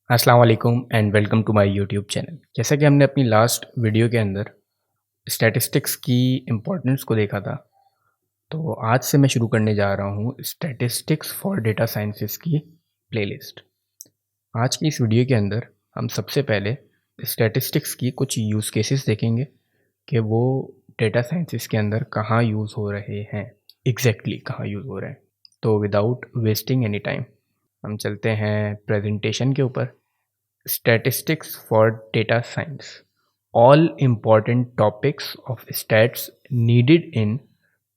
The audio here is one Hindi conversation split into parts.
अस्सलाम वालेकुम and welcome to my YouTube channel. जैसा कि हमने अपनी लास्ट वीडियो के अंदर स्टैटिस्टिक्स की इम्पोर्टेंस को देखा था, तो आज से मैं शुरू करने जा रहा हूँ स्टैटिस्टिक्स फॉर डेटा साइंसेस की प्लेलिस्ट। आज की इस वीडियो के अंदर हम सबसे पहले स्टैटिस्टिक्स की कुछ यूज़ केसेस देखेंगे कि वो डेटा साइंसेस के अंदर कहाँ यूज़ हो रहे हैं, एग्जैक्टली कहाँ यूज़ हो रहे हैं। तो विदाउट वेस्टिंग एनी टाइम हम चलते हैं प्रेजेंटेशन के ऊपर। Statistics for data science. All important topics of stats needed in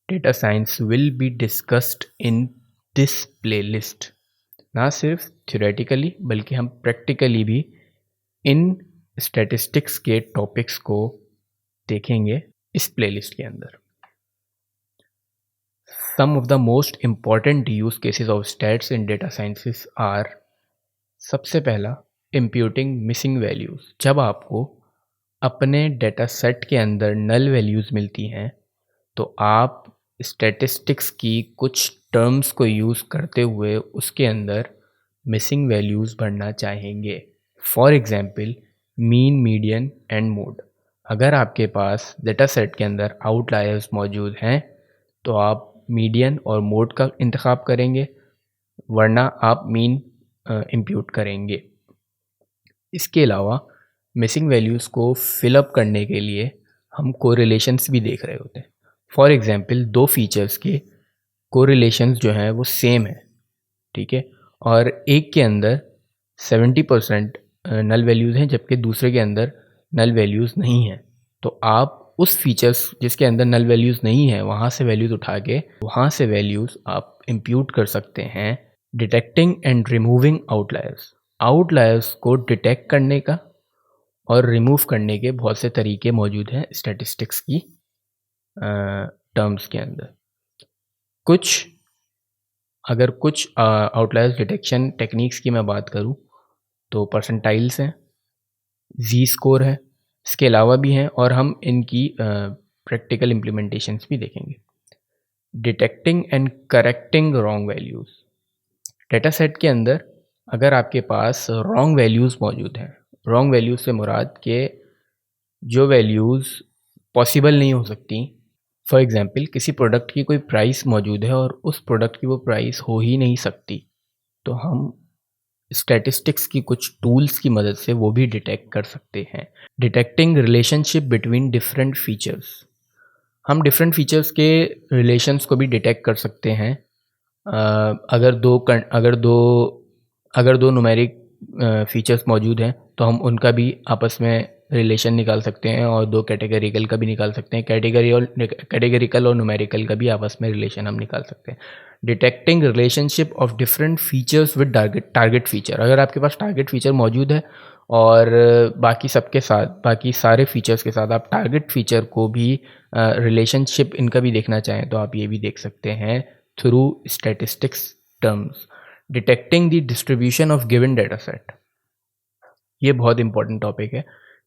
data science will be discussed in this playlist. ना सिर्फ theoretically बल्कि हम practically भी इन statistics के topics को देखेंगे इस playlist के अंदर। Some of the most important use cases of stats in data sciences are, सबसे पहला इम्प्यूटिंग मिसिंग वैल्यूज़। जब आपको अपने डेटा सेट के अंदर नल वैल्यूज़ मिलती हैं तो आप स्टैटिस्टिक्स की कुछ टर्म्स को यूज़ करते हुए उसके अंदर मिसिंग वैल्यूज़ भरना चाहेंगे। For example mean, median and mode. अगर आपके पास डेटा सेट के अंदर आउटलायर्स मौजूद हैं तो आप मीडियन और मोड का इंतखाब करेंगे, वरना आप मीन इम्प्यूट करेंगे। इसके अलावा मिसिंग वैल्यूज़ को फिलअप करने के लिए हम कोरिलेशंस भी देख रहे होते हैं। फॉर एग्ज़ाम्पल दो फीचर्स के कोरिलेशंस जो हैं वो सेम है, ठीक है, और एक के अंदर 70% नल वैल्यूज़ हैं जबकि दूसरे के अंदर नल वैल्यूज़ नहीं हैं। तो आप उस फीचर्स जिसके अंदर नल वैल्यूज़ नहीं है वहाँ से वैल्यूज़ उठा के वहाँ से वैल्यूज़ आप इम्प्यूट कर सकते हैं। Detecting and removing outliers. Outliers को डिटेक्ट करने का और रिमूव करने के बहुत से तरीके मौजूद हैं स्टैटिस्टिक्स की टर्म्स के अंदर। अगर कुछ आउटलायर्स डिटेक्शन टेक्निक्स की मैं बात करूं तो परसेंटाइल्स हैं, जी स्कोर है, इसके अलावा भी हैं और हम इनकी प्रैक्टिकल इम्प्लीमेंटेशंस भी देखेंगे। Detecting and correcting wrong values. Data set के अंदर अगर आपके पास रॉन्ग वैल्यूज़ मौजूद हैं, रॉन्ग वैल्यूज़ से मुराद के जो वैल्यूज़ पॉसिबल नहीं हो सकती। फॉर एग्ज़ाम्पल किसी प्रोडक्ट की कोई प्राइस मौजूद है और उस प्रोडक्ट की वो प्राइस हो ही नहीं सकती, तो हम स्टैटिस्टिक्स की कुछ टूल्स की मदद से वो भी डिटेक्ट कर सकते हैं। Detecting relationship between different features. हम डिफरेंट फीचर्स के रिलेशंस को भी डिटेक्ट कर सकते हैं। अगर दो न्यूमेरिक फीचर्स मौजूद हैं तो हम उनका भी आपस में रिलेशन निकाल सकते हैं और दो कैटेगरिकल का भी निकाल सकते हैं। कैटेगरिकल और न्यूमेरिकल का भी आपस में रिलेशन हम निकाल सकते हैं। Detecting relationship of different features with target feature. अगर आपके पास टारगेट फीचर मौजूद है और बाकी सारे फीचर्स के साथ आप टारगेट फीचर को भी रिलेशनशिप इनका भी देखना चाहें तो आप ये भी देख सकते हैं through statistics terms. Detecting the distribution of given data set. ये बहुत इंपॉर्टेंट टॉपिक है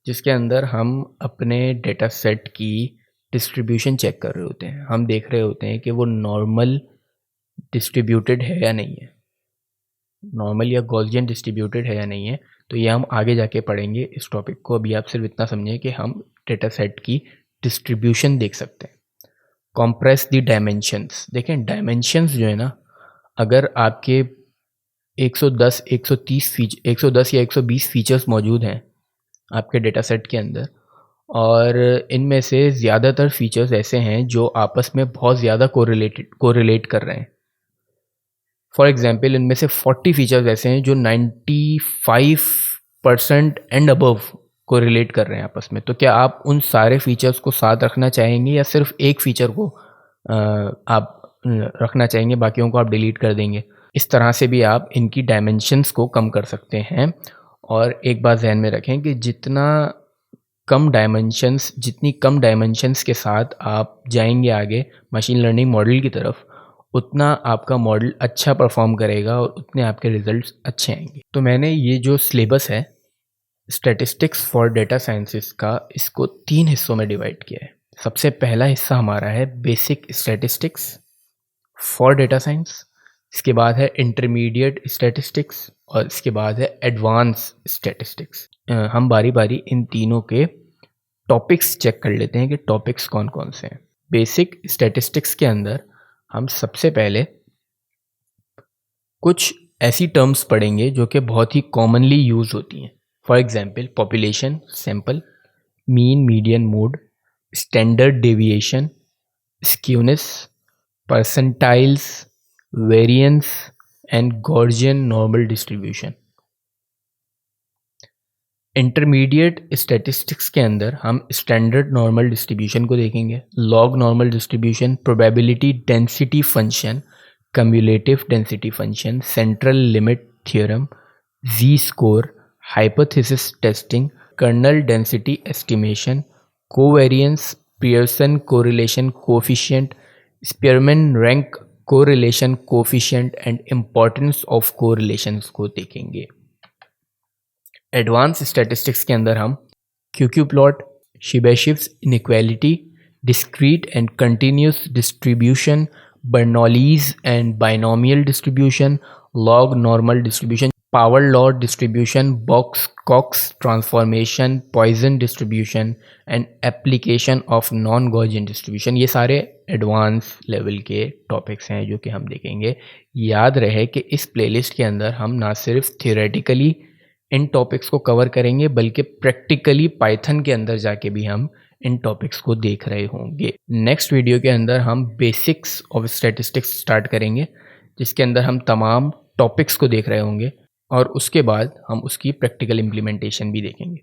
जिसके अंदर हम अपने डेटा सेट की डिस्ट्रीब्यूशन चेक कर रहे होते हैं। हम देख रहे होते हैं कि वो नॉर्मल डिस्ट्रीब्यूटेड है या नहीं है, नॉर्मल या गॉसियन डिस्ट्रीब्यूटेड है या नहीं है। तो ये हम आगे जाके पढ़ेंगे इस टॉपिक को। अभी आप सिर्फ इतना समझें कि हम डेटा सेट की डिस्ट्रीब्यूशन देख सकते हैं। Compress the dimensions. देखें डायमेंशंस जो है ना, अगर आपके 110 या 120 फीचर्स मौजूद हैं आपके डेटा सेट के अंदर और इनमें से ज़्यादातर फीचर्स ऐसे हैं जो आपस में बहुत ज़्यादा कोरिलेट कर रहे हैं। फॉर एग्जांपल इनमें से 40 फीचर्स ऐसे हैं जो 95% एंड अबव कोरिलेट कर रहे हैं आपस में। तो क्या आप उन सारे फीचर्स को साथ रखना चाहेंगे या सिर्फ एक फीचर को आप रखना चाहेंगे, बाकियों को आप डिलीट कर देंगे? इस तरह से भी आप इनकी डायमेंशंस को कम कर सकते हैं। और एक बात ध्यान में रखें कि जितनी कम डायमेंशंस के साथ आप जाएंगे आगे मशीन लर्निंग मॉडल की तरफ, उतना आपका मॉडल अच्छा परफॉर्म करेगा और उतने आपके रिजल्ट्स अच्छे आएंगे। तो मैंने ये जो सिलेबस है स्टैटिस्टिक्स फॉर डेटा साइंसेस का, इसको 3 हिस्सों में डिवाइड किया है। सबसे पहला हिस्सा हमारा है basic statistics for data science, इसके बाद है इंटरमीडिएट स्टैटिस्टिक्स और इसके बाद है एडवांस स्टैटिस्टिक्स। हम बारी बारी इन तीनों के टॉपिक्स चेक कर लेते हैं कि टॉपिक्स कौन कौन से हैं। बेसिक स्टैटिस्टिक्स के अंदर हम सबसे पहले कुछ ऐसी टर्म्स पढ़ेंगे जो कि बहुत ही कॉमनली यूज होती हैं। For example population sample, mean median mode, standard deviation, skewness, percentiles, variance and Gaussian normal distribution. Intermediate statistics के अंदर हम स्टैंडर्ड नॉर्मल डिस्ट्रीब्यूशन को देखेंगे, log normal distribution, probability density function, cumulative density function, central limit theorem, z-score, hypothesis testing, kernel density estimation, covariance, Pearson correlation coefficient, Spearman rank correlation coefficient and importance of correlations को देखेंगे। एडवांस स्टैटिस्टिक्स के अंदर हम QQ plot, Chebyshev's inequality, discrete and continuous distribution, Bernoulli's and binomial distribution, log normal distribution, power law distribution, Box-Cox transformation, Poisson distribution and application of non-Gaussian distribution। ये सारे एडवांस लेवल के टॉपिक्स हैं जो कि हम देखेंगे। याद रहे कि इस प्लेलिस्ट के अंदर हम ना सिर्फ थियोरेटिकली इन टॉपिक्स को कवर करेंगे बल्कि प्रैक्टिकली पाइथन के अंदर जाके भी हम इन टॉपिक्स को देख रहे होंगे। नेक्स्ट वीडियो के अंदर हम बेसिक्स ऑफ स्टैटिस्टिक्स स्टार्ट करेंगे जिसके अंदर हम तमाम टॉपिक्स को देख रहे होंगे और उसके बाद हम उसकी प्रैक्टिकल इम्प्लीमेंटेशन भी देखेंगे।